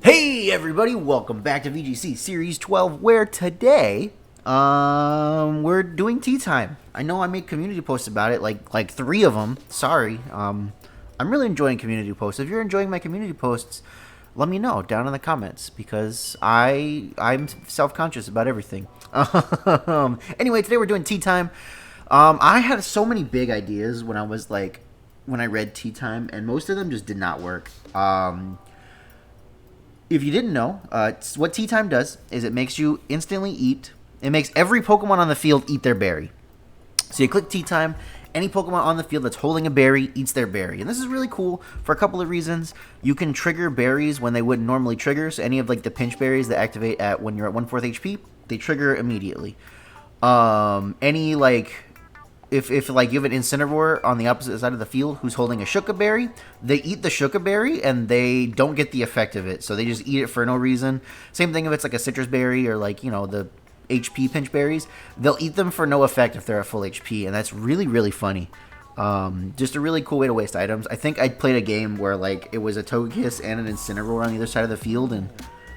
Hey everybody, welcome back to VGC Series 12, where today we're doing tea time. I know I made community posts about it, like 3 of them. Sorry. I'm really enjoying community posts. If you're enjoying my community posts, let me know down in the comments because I'm self-conscious about everything. Anyway, today we're doing tea time. I had so many big ideas when I read tea time, and most of them just did not work. If you didn't know, what Tea Time does is it makes you instantly eat. It makes every Pokemon on the field eat their berry. So you click Tea Time, any Pokemon on the field that's holding a berry eats their berry. And this is really cool for a couple of reasons. You can trigger berries when they wouldn't normally trigger. So any of the pinch berries that activate when you're at 1/4 HP, they trigger immediately. If you have an Incineroar on the opposite side of the field who's holding a Shuka Berry, they eat the Shuka Berry and they don't get the effect of it. So they just eat it for no reason. Same thing if it's like a Citrus Berry or the HP pinch berries. They'll eat them for no effect if they're at full HP, and that's really, really funny. Just a really cool way to waste items. I think I played a game where it was a Togekiss and an Incineroar on the other side of the field, and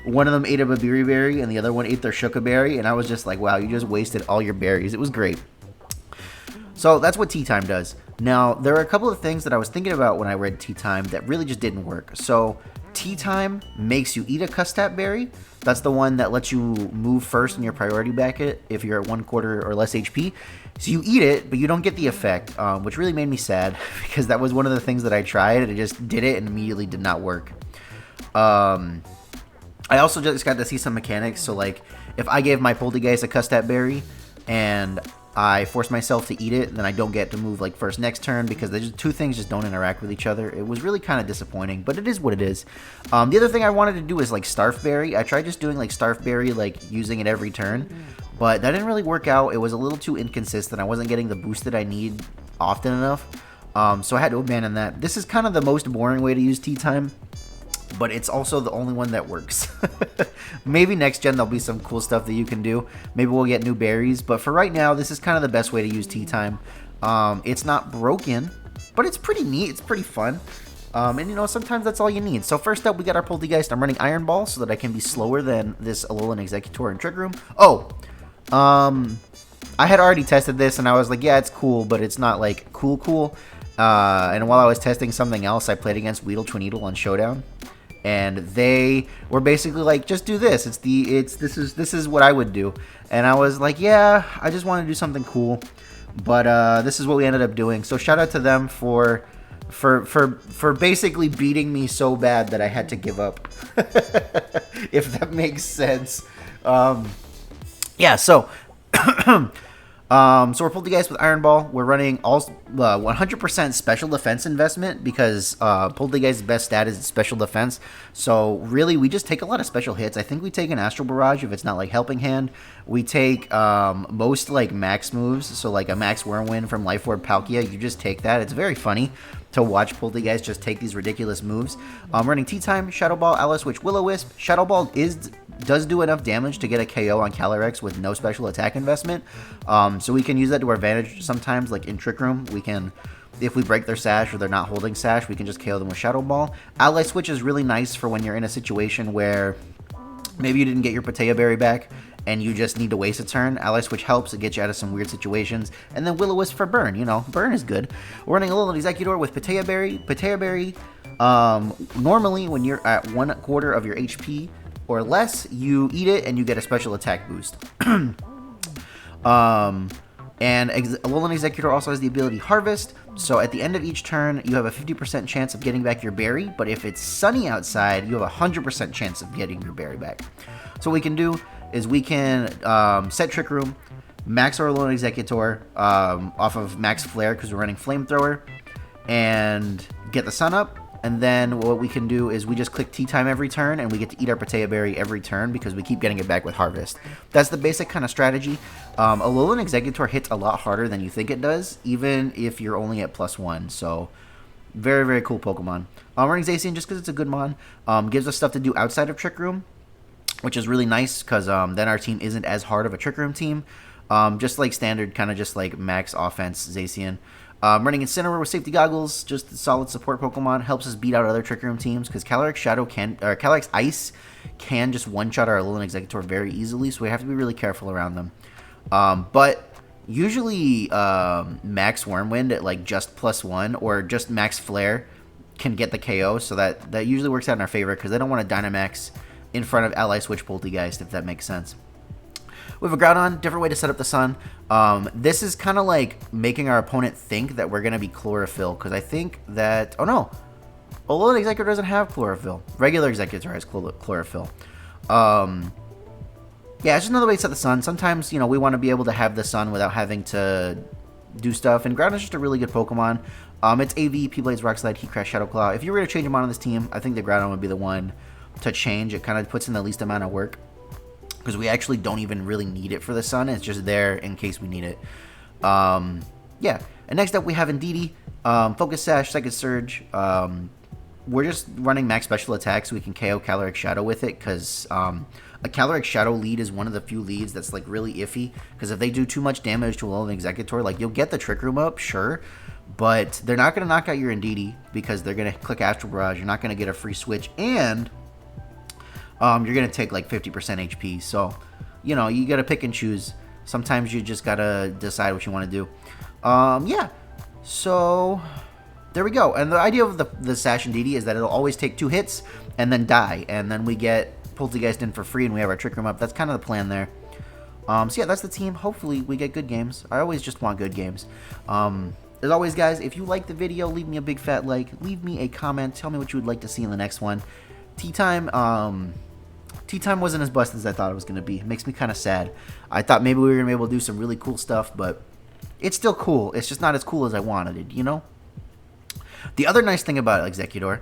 one of them ate a Babiri Berry and the other one ate their Shuka Berry, and I was just like, wow, you just wasted all your berries. It was great. So that's what Tea Time does. Now, there are a couple of things that I was thinking about when I read Tea Time that really just didn't work. So Tea Time makes you eat a Custap Berry. That's the one that lets you move first in your priority bracket if you're at 1/4 or less HP. So you eat it, but you don't get the effect, which really made me sad because that was one of the things that I tried and I just did it and immediately did not work. I also just got to see some mechanics. So if I gave my Polteageist a Custap Berry and I force myself to eat it, then I don't get to move first next turn because the two things just don't interact with each other. It was really kind of disappointing, but it is what it is. The other thing I wanted to do is Starf Berry. I tried just doing Starf Berry, using it every turn, but that didn't really work out. It was a little too inconsistent. I wasn't getting the boost that I need often enough, so I had to abandon that. This is kind of the most boring way to use Tea Time, but it's also the only one that works. Maybe next gen there'll be some cool stuff that you can do. Maybe we'll get new berries, but for right now, this is kind of the best way to use Tea Time. It's not broken, but it's pretty neat. It's pretty fun. And sometimes that's all you need. So first up, we got our Polteageist. I'm running Iron Ball so that I can be slower than this Alolan Executor and Trick Room. I had already tested this, and I was like, yeah, it's cool, but it's not cool. And while I was testing something else, I played against Weedle Twineedle on Showdown. And they were basically just do this. This is what I would do. And I was like, yeah, I just want to do something cool. But this is what we ended up doing. So shout out to them for basically beating me so bad that I had to give up. If that makes sense. Yeah, so so we're Polteageist with Iron Ball. We're running all 100% special defense investment because Polteageist's best stat is special defense. So really, we just take a lot of special hits. I think we take an Astral Barrage if it's not Helping Hand. We take most max moves. So a max Whirlwind from Life Orb Palkia. You just take that. It's very funny to watch Polteageist just take these ridiculous moves. Running Tea Time, Shadow Ball, Alola Switch, Will-O-Wisp. Shadow Ball does do enough damage to get a KO on Calyrex with no special attack investment. So we can use that to our advantage sometimes, in Trick Room. We can, if we break their Sash or they're not holding Sash, we can just KO them with Shadow Ball. Ally Switch is really nice for when you're in a situation where maybe you didn't get your Patea Berry back and you just need to waste a turn. Ally Switch helps. It gets you out of some weird situations. And then Will-O-Wisp for Burn. Burn is good. We're running a little Executor with Patea Berry. Patea Berry, normally when you're at 1/4 of your HP or less, you eat it and you get a special attack boost. And Alolan Executor also has the ability Harvest, so at the end of each turn, you have a 50% chance of getting back your berry, but if it's sunny outside, you have a 100% chance of getting your berry back. So what we can do is we can set Trick Room, max our Alolan Executor off of max Flare because we're running Flamethrower, and get the sun up. And then what we can do is we just click Tea Time every turn, and we get to eat our Patea Berry every turn because we keep getting it back with Harvest. That's the basic kind of strategy. Alolan Executor hits a lot harder than you think it does, even if you're only at +1. So very, very cool Pokemon. I'm running Zacian just because it's a good mon. Gives us stuff to do outside of Trick Room, which is really nice because then our team isn't as hard of a Trick Room team. Just standard, kind of just max offense Zacian. Running Incineroar with Safety Goggles, just a solid support Pokemon, helps us beat out other Trick Room teams, because Calyrex Ice can just one-shot our Alolan Exeggutor very easily, so we have to be really careful around them. But usually Max Wormwind at like just +1 or just Max Flare can get the KO, so that usually works out in our favor, because they don't want to Dynamax in front of Ally Switch Polteageist, if that makes sense. We have a Groudon, different way to set up the sun. This is kind of like making our opponent think that we're going to be Chlorophyll, because I think that... Oh, no. Alolan Exeggutor doesn't have Chlorophyll. Regular Exeggutor has Chlorophyll. Yeah, it's just another way to set the sun. Sometimes, you know, we want to be able to have the sun without having to do stuff, and Groudon's just a really good Pokemon. It's AV, P-Blades, Rock Slide, Heat Crash, Shadow Claw. If you were to change him on this team, I think the Groudon would be the one to change. It kind of puts in the least amount of work, because we actually don't even really need it for the sun. It's just there in case we need it. Yeah. And next up we have Indeedee. Focus Sash, Psychic Surge. We're just running max special attack so we can KO Calyrex Shadow with it, because a Calyrex Shadow lead is one of the few leads that's like really iffy, because if they do too much damage to a Alolan Exeggutor, like you'll get the Trick Room up, sure, but they're not going to knock out your Indeedee, because they're going to click Astral Barrage. You're not going to get a free switch, and you're going to take like 50% HP. So, you know, you got to pick and choose. Sometimes you just got to decide what you want to do. Yeah. So, there we go. And the idea of the Sash Indeedee is that it'll always take 2 hits and then die. And then we get Polteageist in for free and we have our Trick Room up. That's kind of the plan there. So, yeah, that's the team. Hopefully, we get good games. I always just want good games. As always, guys, if you like the video, leave me a big fat like. Leave me a comment. Tell me what you would like to see in the next one. Teatime, Teatime wasn't as busted as I thought it was going to be. It makes me kind of sad. I thought maybe we were going to be able to do some really cool stuff, but it's still cool. It's just not as cool as I wanted it, you know? The other nice thing about Exeggutor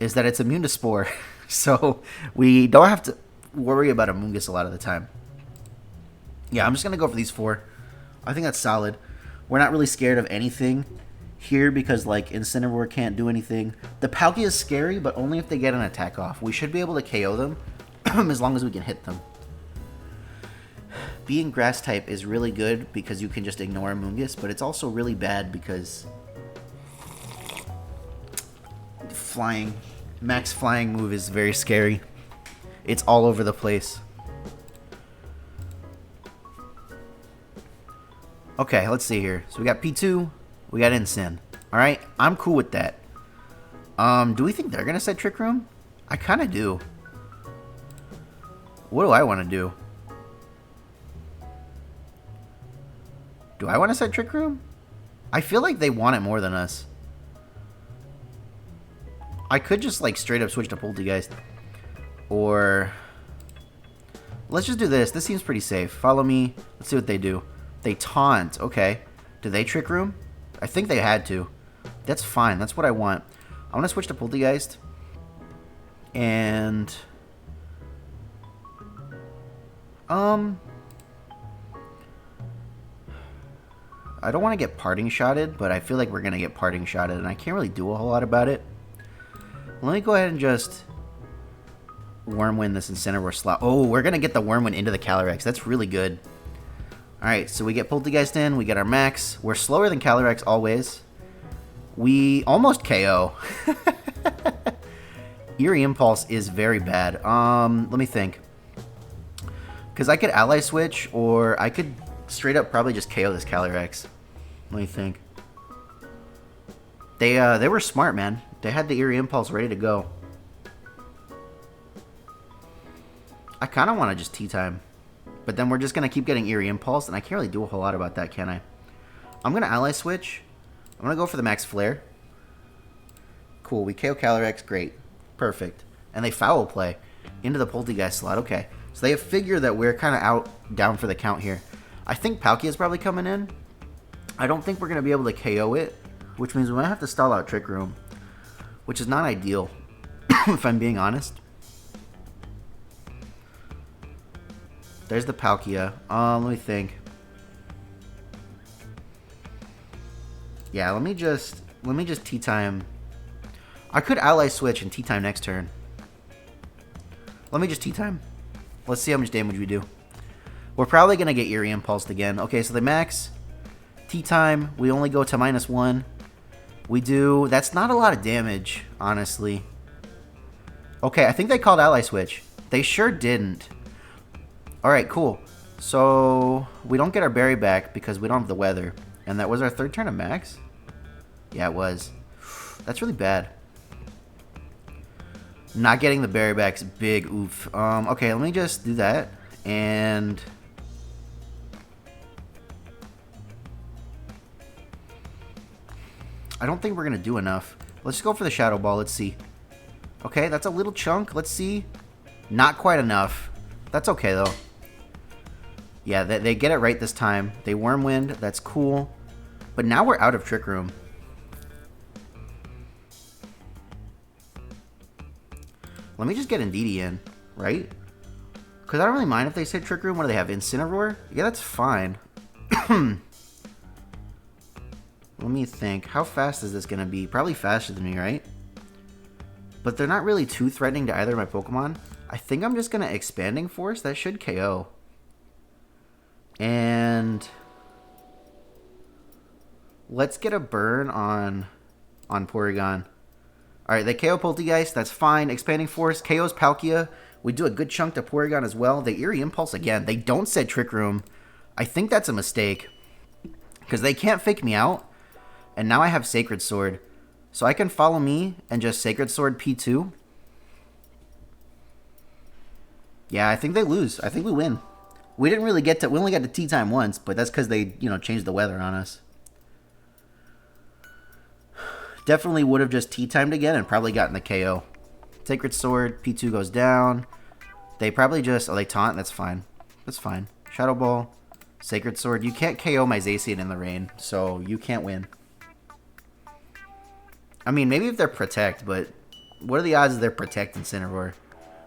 is that it's immune to Spore, so we don't have to worry about Amoonguss a lot of the time. Yeah, I'm just going to go for these 4. I think that's solid. We're not really scared of anything here because, like, Incineroar can't do anything. The Palkia is scary, but only if they get an attack off. We should be able to KO them as long as we can hit them. Being Grass type is really good because you can just ignore Amoonguss, but it's also really bad because Max Flying move is very scary. It's all over the place. Okay, let's see here. So we got P2, we got Incin. Alright, I'm cool with that. Do we think they're going to set Trick Room? I kind of do. What do I want to do? Do I want to set Trick Room? I feel like they want it more than us. I could just, like, straight up switch to Polteageist. Or... let's just do this. This seems pretty safe. Follow me. Let's see what they do. They taunt. Okay. Do they Trick Room? I think they had to. That's fine. That's what I want. I want to switch to Polteageist. And... I don't want to get parting shotted, but I feel like we're going to get parting shotted, and I can't really do a whole lot about it. Let me go ahead and just Wormwind this Incineroar slot. Oh, we're going to get the Wormwind into the Calyrex. That's really good. Alright, so we get Polteageist in, we get our max. We're slower than Calyrex always. We almost KO. Eerie Impulse is very bad. Let me think. Because I could Ally Switch, or I could straight up probably just KO this Calyrex. Let me think. They were smart, man. They had the Eerie Impulse ready to go. I kind of want to just Teatime. But then we're just going to keep getting Eerie Impulse, and I can't really do a whole lot about that, can I? I'm going to Ally Switch. I'm going to go for the Max Flare. Cool, we KO Calyrex, great. Perfect. And they Foul Play into the Polteageist slot, okay. So they have figured that we're kind of down for the count here. I think Palkia is probably coming in. I don't think we're going to be able to KO it, which means we might have to stall out Trick Room, which is not ideal, if I'm being honest. There's the Palkia. Let me think. Yeah, let me just Teatime. I could Ally Switch and Teatime next turn. Let me just Teatime. Let's see how much damage we do. We're probably going to get Eerie Impulsed again. Okay, so the max Teatime, we only go to -1. We do... That's not a lot of damage, honestly. Okay, I think they called ally switch. They sure didn't. Alright, cool. So, we don't get our berry back because we don't have the weather. And that was our 3rd turn of max? Yeah, it was. That's really bad. Not getting the berry back is big oof. Okay, let me just do that. And... I don't think we're going to do enough. Let's go for the Shadow Ball. Let's see. Okay, that's a little chunk. Let's see. Not quite enough. That's okay, though. Yeah, they get it right this time. They Wormwind. That's cool. But now we're out of Trick Room. Let me just get Indeedee in, right? Because I don't really mind if they say Trick Room. What do they have? Incineroar? Yeah, that's fine. Let me think. How fast is this going to be? Probably faster than me, right? But they're not really too threatening to either of my Pokemon. I think I'm just going to Expanding Force. That should KO. And... let's get a burn on Porygon. Alright, they KO Polteageist. That's fine. Expanding Force. KO's Palkia. We do a good chunk to Porygon as well. They Eerie Impulse again. They don't set Trick Room. I think that's a mistake. Because they can't fake me out. And now I have Sacred Sword. So I can follow me and just Sacred Sword P2. Yeah, I think they lose. I think we win. We didn't really get to... we only got to Teatime once, but that's because they, you know, changed the weather on us. Definitely would have just Teatimed again and probably gotten the KO. Sacred Sword, P2 goes down. They probably just... oh, they taunt? That's fine. That's fine. Shadow Ball, Sacred Sword. You can't KO my Zacian in the rain, so you can't win. I mean, maybe if they're Protect, but what are the odds they're Protect Incineroar?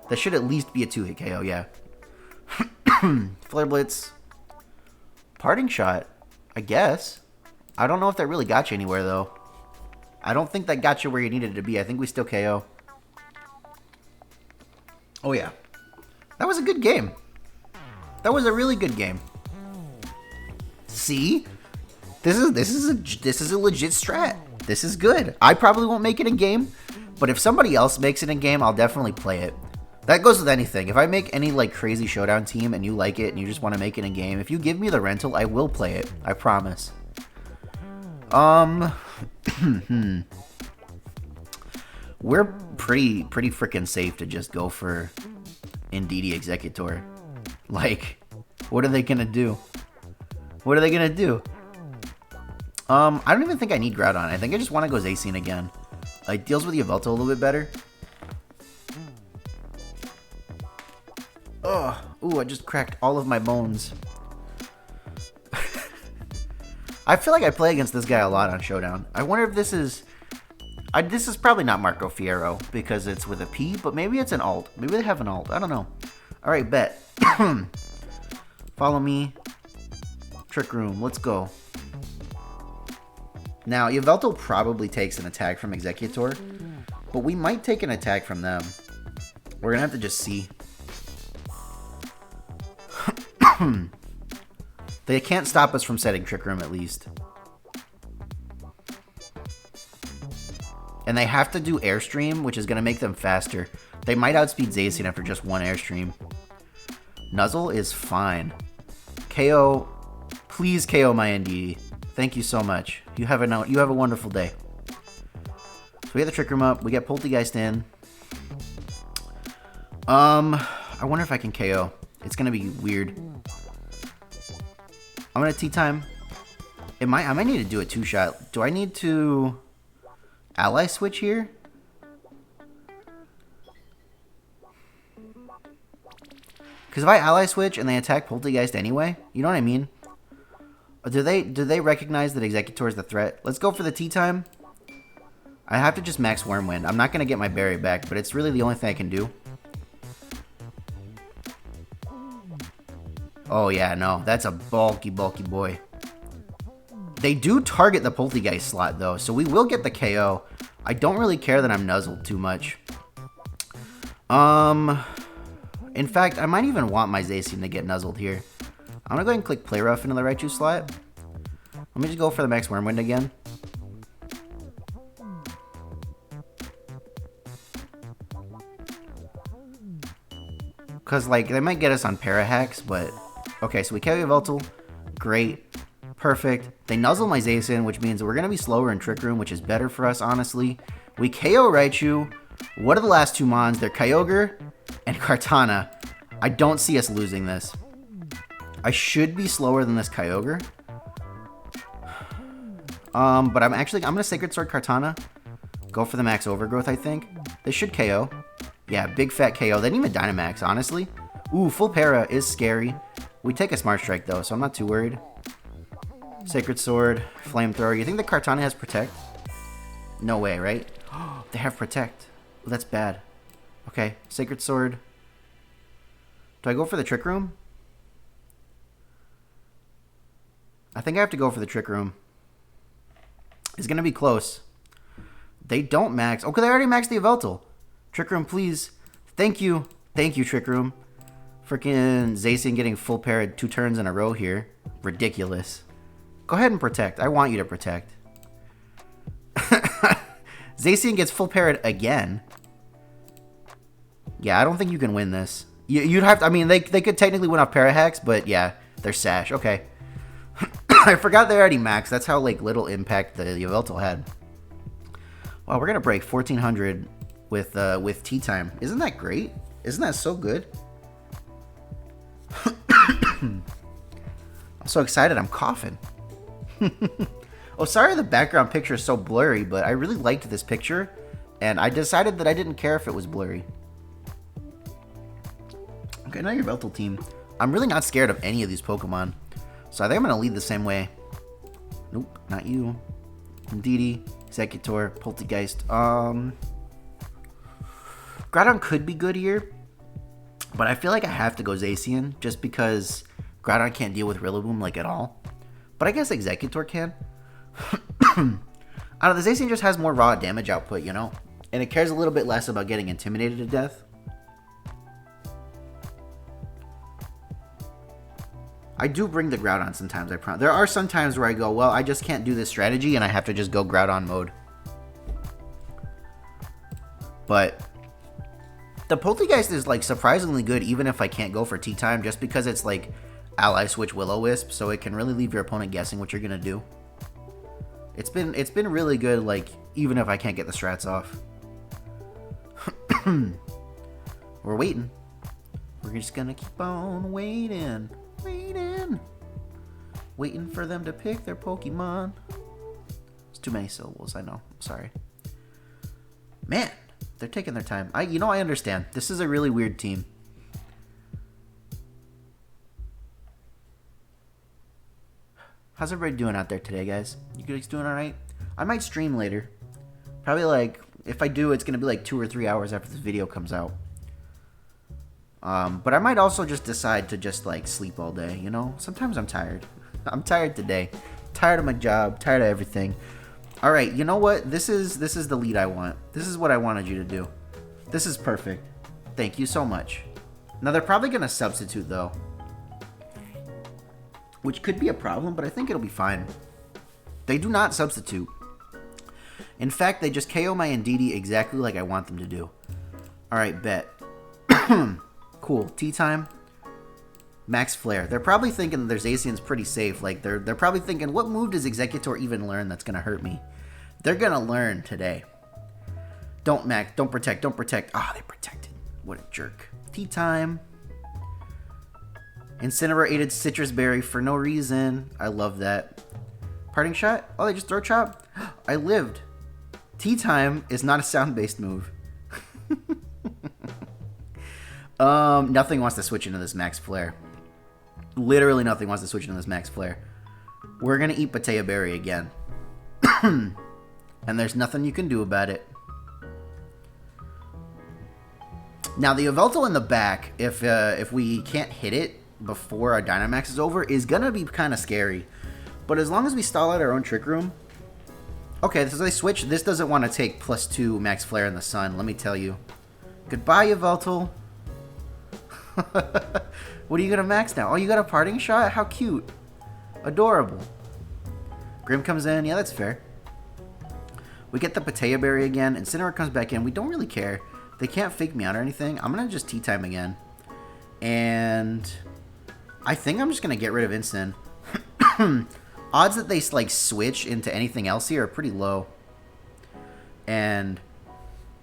That should at least be a 2-hit KO, yeah. Flare Blitz. Parting Shot, I guess. I don't know if that really got you anywhere, though. I don't think that got you where you needed to be. I think we still KO. Oh, yeah. That was a good game. That was a really good game. See? This is a legit strat. This is good. I probably won't make it in game, but if somebody else makes it in game, I'll definitely play it. That goes with anything. If I make any like crazy showdown team and you like it and you just want to make it in game, if you give me the rental, I will play it. I promise. We're pretty freaking safe to just go for Indeedee Executor. Like, what are they gonna do? What are they gonna do? I don't even think I need Groudon. I think I just want to go Zacian again. It deals with Yveltal a little bit better. Oh, ooh, I just cracked all of my bones. I feel like I play against this guy a lot on Showdown. I wonder if this is... this is probably not Marco Fierro because it's with a P, but maybe it's an alt. Maybe they have an alt. I don't know. Alright, bet. Follow me. Trick Room. Let's go. Now, Yveltal probably takes an attack from Executor, but we might take an attack from them. We're going to have to just see. They can't stop us from setting Trick Room, at least. And they have to do Airstream, which is going to make them faster. They might outspeed Zacian after just one Airstream. Nuzzle is fine. KO. Please KO my Indeedee. Thank you so much. You have a wonderful day. So we have the Trick Room up. We get Polteageist in. I wonder if I can KO. It's gonna be weird. I'm gonna Teatime. I might need to do a 2-shot. Do I need to ally switch here? Because if I ally switch and they attack Polteageist anyway, you know what I mean? Do they recognize that Executor is the threat? Let's go for the Teatime. I have to just max Wormwind. I'm not going to get my berry back, but it's really the only thing I can do. Oh yeah, no. That's a bulky boy. They do target the Polteageist slot, though, so we will get the KO. I don't really care that I'm nuzzled too much. In fact, I might even want my Zacian to get nuzzled here. I'm going to go ahead and click Play Rough into the Raichu slot. Let Let me just go for the max Wormwind again. Because, like, they might get us on para hacks, but... Okay, so we KO Yveltal. Great. Perfect. They nuzzle my Zacian, which means we're going to be slower in Trick Room, which is better for us, honestly. We KO Raichu. What are the last two Mons? They're Kyogre and Kartana. I don't see us losing this. I should be slower than this Kyogre. But I'm going to Sacred Sword Kartana. Go for the max Overgrowth, I think. They should KO. Yeah, big fat KO. They didn't even Dynamax, honestly. Ooh, full para is scary. We take a Smart Strike, though, so I'm not too worried. Sacred Sword, Flamethrower. You think the Kartana has Protect? No way, right? They have Protect. Well, that's bad. Okay, Sacred Sword. Do I go for the Trick Room? I think I have to go for the Trick Room. It's going to be close. They don't max. Okay, they already maxed the Yveltal. Trick Room, please. Thank you. Thank you, Trick Room. Freaking Zacian getting full parried 2 turns in a row here. Ridiculous. Go ahead and Protect. I want you to Protect. Zacian gets full parried again. Yeah, I don't think you can win this. You'd have to, I mean, they could technically win off para hacks, but yeah, they're Sash. Okay. I forgot they already maxed. That's how, like, little impact the Yveltal had. Wow, we're going to break 1400 with Teatime. Isn't that great? Isn't that so good? I'm so excited. I'm coughing. Oh, sorry the background picture is so blurry, but I really liked this picture, and I decided that I didn't care if it was blurry. Okay, now your Yveltal team. I'm really not scared of any of these Pokemon, so I think I'm going to lead the same way. Nope, not you. Indeedee, Executor, Polteageist. Groudon could be good here, but I feel like I have to go Zacian just because Groudon can't deal with Rillaboom, like, at all. But I guess Executor can. I don't know, the Zacian just has more raw damage output, you know? And it cares a little bit less about getting intimidated to death. I do bring the Groudon sometimes, I promise. There are some times where I go, well, I just can't do this strategy, and I have to just go Groudon mode. But the Polteageist is, like, surprisingly good, even if I can't go for Teatime, just because it's, like, Ally Switch Will-O-Wisp, so it can really leave your opponent guessing what you're going to do. It's been really good, like, even if I can't get the strats off. We're waiting. We're just going to keep on waiting. Waiting for them to pick their Pokemon. It's too many syllables, I know. I'm sorry. Man, they're taking their time. I understand. This is a really weird team. How's everybody doing out there today, guys? You guys doing alright? I might stream later. Probably, like, if I do, it's going to be like 2 or 3 hours after this video comes out. But I might also just decide to just, like, sleep all day, you know? Sometimes I'm tired. I'm tired today. Tired of my job. Tired of everything. Alright, you know what? This is the lead I want. This is what I wanted you to do. This is perfect. Thank you so much. Now, they're probably going to substitute, though. Which could be a problem, but I think it'll be fine. They do not substitute. In fact, they just KO my Indeedee exactly like I want them to do. Alright, bet. Cool. Teatime. Max Flare. They're probably thinking their Zacian's pretty safe. Like, they're probably thinking, what move does Executor even learn that's going to hurt me? They're going to learn today. Don't max. Don't protect. Don't protect. Ah, they protected. What a jerk. Teatime. Incinerated Citrus Berry for no reason. I love that. Parting Shot? Oh, they just throw Chop? I lived. Teatime is not a sound-based move. Nothing wants to switch into this Max Flare. Literally nothing wants to switch into this Max Flare. We're going to eat Polteageist Berry again. And there's nothing you can do about it. Now, the Yveltal in the back, if we can't hit it before our Dynamax is over, is going to be kind of scary. But as long as we stall out our own Trick Room... Okay, so they switch. This doesn't want to take +2 Max Flare in the sun, let me tell you. Goodbye, Yveltal. What are you going to max now? Oh, you got a Parting Shot? How cute. Adorable. Grim comes in. Yeah, that's fair. We get the Polteageist berry again. Incineroar comes back in. We don't really care. They can't fake me out or anything. I'm going to just Teatime again. And I think I'm just going to get rid of Incin. Odds that they like switch into anything else here are pretty low. And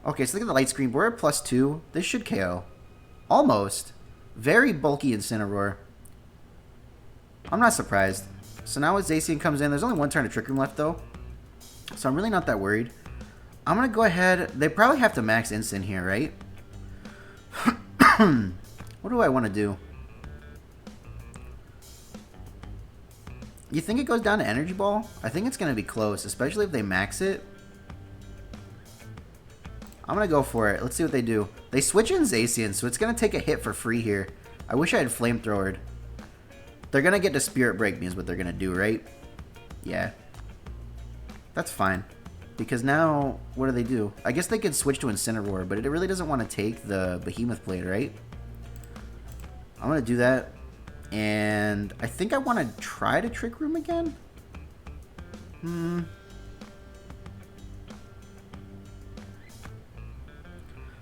okay, so look at the light screen. We're at +2. This should KO. Almost. Very bulky Incineroar. I'm not surprised. So now as Zacian comes in, there's only one turn of Trick Room left though. So I'm really not that worried. I'm going to go ahead. They probably have to max Incin here, right? What do I want to do? You think it goes down to Energy Ball? I think it's going to be close, especially if they max it. I'm going to go for it. Let's see what they do. They switch in Zacian, so it's going to take a hit for free here. I wish I had Flamethrowered. They're going to get to Spirit Break me is what they're going to do, right? Yeah. That's fine. Because now, what do they do? I guess they could switch to Incineroar, but it really doesn't want to take the Behemoth Blade, right? I'm going to do that. And I think I want to try to Trick Room again.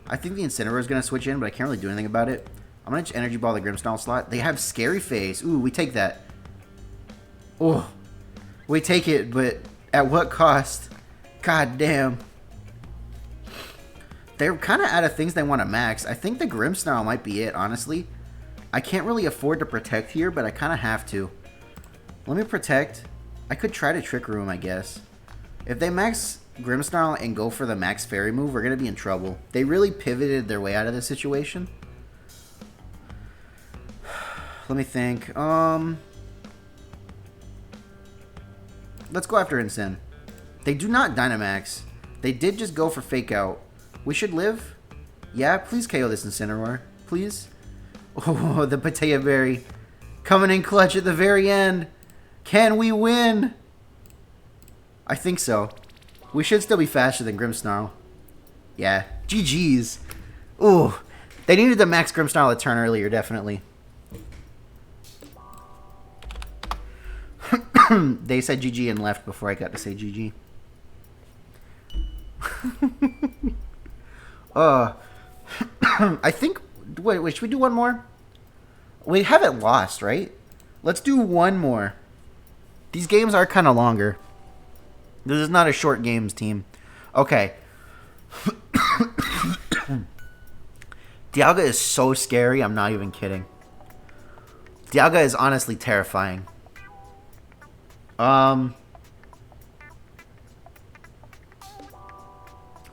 I think the Incineroar is going to switch in, but I can't really do anything about it. I'm going to just Energy Ball the Grimmsnarl slot. They have Scary Face. Ooh, we take that. Oh, we take it, but at what cost? God damn. They're kind of out of things they want to max. I think the Grimmsnarl might be it, honestly. I can't really afford to protect here, but I kind of have to. Let me protect. I could try to Trick Room, I guess. If they max Grimmsnarl and go for the max Fairy move, we're going to be in trouble. They really pivoted their way out of this situation. Let me think. Let's go after Incin. They do not Dynamax. They did just go for Fake Out. We should live. Yeah, please KO this Incineroar. Please. Oh, the Polteageist berry. Coming in clutch at the very end. Can we win? I think so. We should still be faster than Grimmsnarl. Yeah. GG's. Ooh. They needed to max Grimmsnarl a turn earlier, definitely. They said GG and left before I got to say GG. I think... Wait, should we do one more? We haven't lost, right? Let's do one more. These games are kind of longer. This is not a short games team. Okay. Dialga is so scary, I'm not even kidding. Dialga is honestly terrifying. What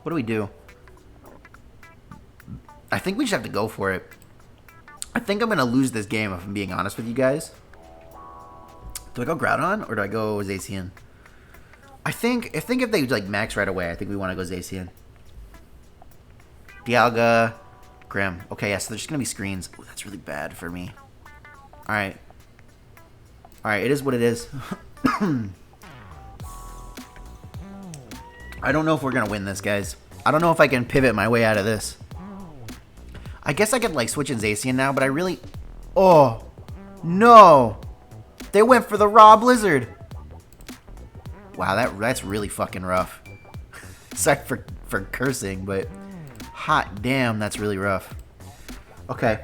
do we do? I think we just have to go for it. I think I'm going to lose this game if I'm being honest with you guys. Do I go Groudon or do I go Zacian? I think if they like max right away, I think we want to go Zacian. Dialga, Grim. Okay, yeah, so there's just going to be screens. Ooh, that's really bad for me. Alright. Alright, it is what it is. I don't know if we're going to win this, guys. I don't know if I can pivot my way out of this. I guess I could, like, switch in Zacian now, but I really... Oh, no. They went for the Raw Blizzard. Wow, that's really fucking rough. Sorry for cursing, but hot damn, that's really rough. Okay.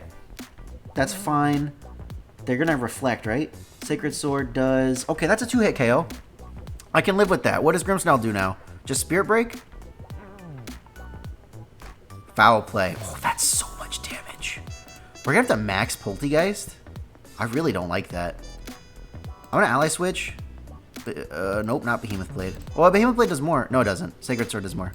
That's fine. They're going to reflect, right? Sacred Sword does... Okay, that's a 2-hit KO. I can live with that. What does Grimmsnarl do now? Just Spirit Break? Foul Play. Oh, that's so much damage. We're going to have to max Polteageist? I really don't like that. I'm going to Ally Switch. Nope, not Behemoth Blade. Well, Behemoth Blade does more. No, it doesn't. Sacred Sword does more.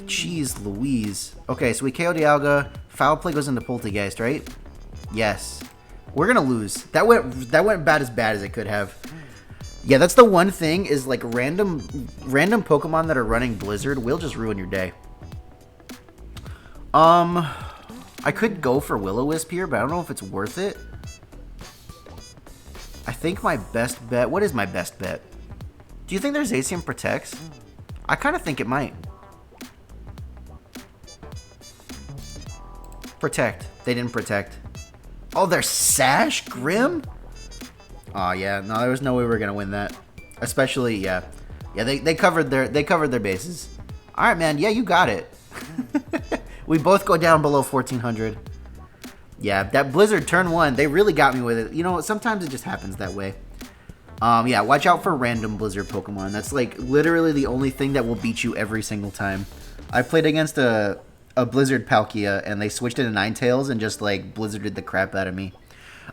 Jeez Louise. Okay, so we KO Dialga. Foul Play goes into Polteageist, right? Yes. We're going to lose. That went about as bad as it could have. Yeah, that's the one thing is like random Pokemon that are running Blizzard will just ruin your day. I could go for Will-O-Wisp here, but I don't know if it's worth it. I think my best bet... What is my best bet? Do you think their Zacian protects? I kind of think it might. Protect. They didn't protect. Oh, their Sash? Grim? Oh yeah, no, there was no way we were gonna win that. Especially, yeah, they covered their bases. All right, man. Yeah, you got it. We both go down below 1400. Yeah, that Blizzard turn 1, they really got me with it. You know, sometimes it just happens that way. Yeah, watch out for random Blizzard Pokemon. That's like literally the only thing that will beat you every single time. I played against a Blizzard Palkia, and they switched into Ninetales and just like Blizzarded the crap out of me.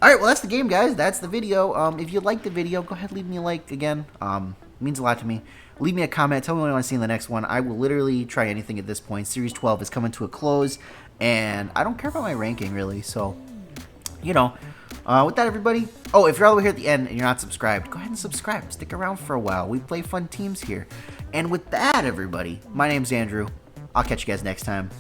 All right, well, that's the game, guys. That's the video. If you liked the video, go ahead, leave me a like again. It means a lot to me. Leave me a comment. Tell me what you want to see in the next one. I will literally try anything at this point. Series 12 is coming to a close, and I don't care about my ranking, really. So, you know, with that, everybody. Oh, if you're all the way here at the end and you're not subscribed, go ahead and subscribe. Stick around for a while. We play fun teams here. And with that, everybody, my name's Andrew. I'll catch you guys next time.